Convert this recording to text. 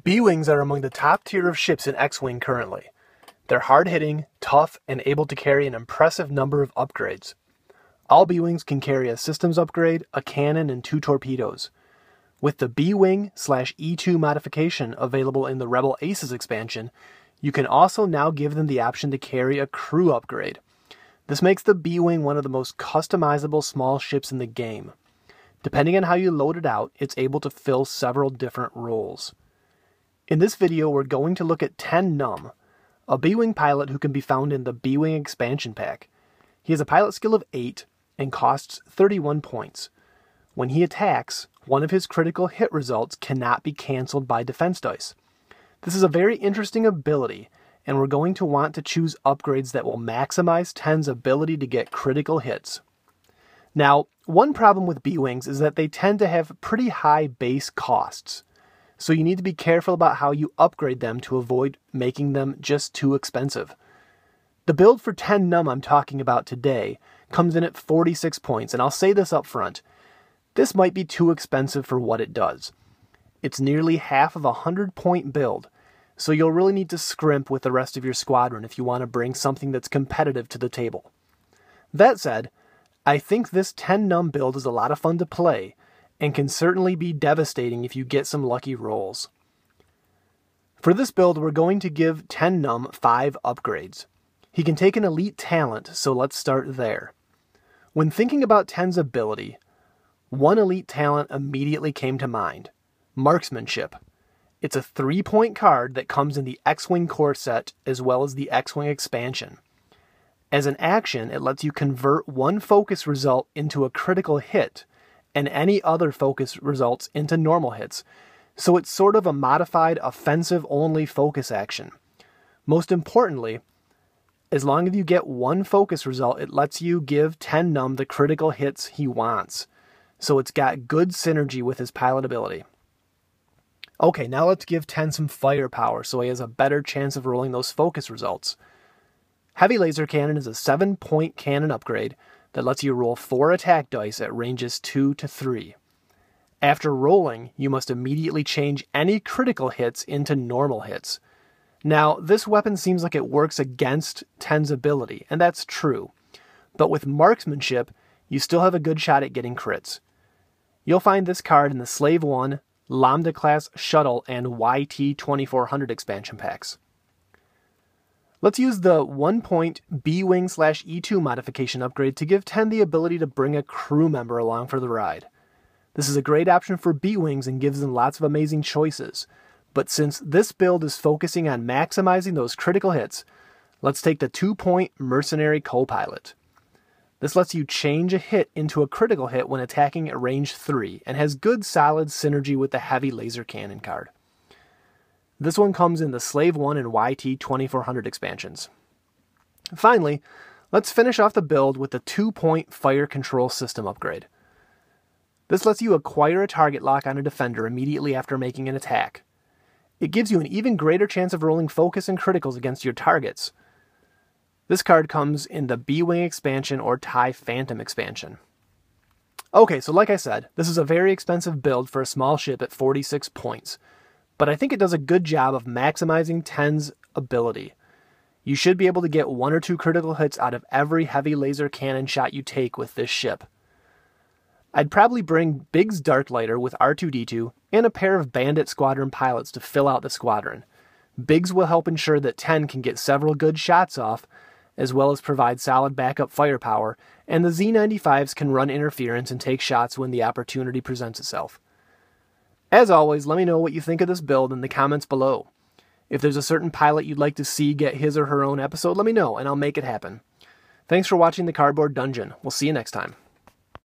B-Wings are among the top tier of ships in X-Wing currently. They're hard-hitting, tough, and able to carry an impressive number of upgrades. All B-Wings can carry a systems upgrade, a cannon, and 2 torpedoes. With the B-Wing/E2 modification available in the Rebel Aces expansion, you can also now give them the option to carry a crew upgrade. This makes the B-Wing one of the most customizable small ships in the game. Depending on how you load it out, it's able to fill several different roles. In this video, we're going to look at 10 Numb, a B-Wing pilot who can be found in the B-Wing expansion pack. He has a pilot skill of 8 and costs 31 points. When he attacks, one of his critical hit results cannot be cancelled by defense dice. This is a very interesting ability, and we're going to want to choose upgrades that will maximize 10's ability to get critical hits. Now, one problem with B-Wings is that they tend to have pretty high base costs, so you need to be careful about how you upgrade them to avoid making them just too expensive. The build for 10 Numb I'm talking about today comes in at 46 points, and I'll say this up front. This might be too expensive for what it does. It's nearly half of a 100-point build, so you'll really need to scrimp with the rest of your squadron if you want to bring something that's competitive to the table. That said, I think this 10 Numb build is a lot of fun to play, and can certainly be devastating if you get some lucky rolls. For this build, we're going to give 10 Numb 5 upgrades. He can take an elite talent, so let's start there. When thinking about 10's ability, one elite talent immediately came to mind: Marksmanship. It's a 3-point card that comes in the X-Wing core set as well as the X-Wing expansion. As an action, it lets you convert one focus result into a critical hit, and any other focus results into normal hits, so it's sort of a modified offensive-only focus action. Most importantly, as long as you get one focus result, it lets you give 10 Numb the critical hits he wants, so it's got good synergy with his pilot ability. Okay, now let's give 10 some firepower so he has a better chance of rolling those focus results. Heavy Laser Cannon is a 7-point cannon upgrade that lets you roll 4 attack dice at ranges 2 to 3. After rolling, you must immediately change any critical hits into normal hits. Now, this weapon seems like it works against 10's ability, and that's true. But with Marksmanship, you still have a good shot at getting crits. You'll find this card in the Slave 1, Lambda-class Shuttle, and YT-2400 expansion packs. Let's use the 1-point B-Wing/E2 modification upgrade to give 10 the ability to bring a crew member along for the ride. This is a great option for B-Wings and gives them lots of amazing choices, but since this build is focusing on maximizing those critical hits, let's take the 2-point Mercenary Copilot. This lets you change a hit into a critical hit when attacking at range 3, and has good solid synergy with the Heavy Laser Cannon card. This one comes in the Slave 1 and YT-2400 expansions. Finally, let's finish off the build with the 2-point Fire Control System upgrade. This lets you acquire a target lock on a defender immediately after making an attack. It gives you an even greater chance of rolling focus and criticals against your targets. This card comes in the B-Wing expansion or TIE Phantom expansion. Okay, so like I said, this is a very expensive build for a small ship at 46 points. But I think it does a good job of maximizing 10's ability. You should be able to get 1 or 2 critical hits out of every heavy laser cannon shot you take with this ship. I'd probably bring Biggs Darklighter with R2-D2 and a pair of Bandit Squadron pilots to fill out the squadron. Biggs will help ensure that 10 can get several good shots off, as well as provide solid backup firepower, and the Z-95s can run interference and take shots when the opportunity presents itself. As always, let me know what you think of this build in the comments below. If there's a certain pilot you'd like to see get his or her own episode, let me know, and I'll make it happen. Thanks for watching the Cardboard Dungeon. We'll see you next time.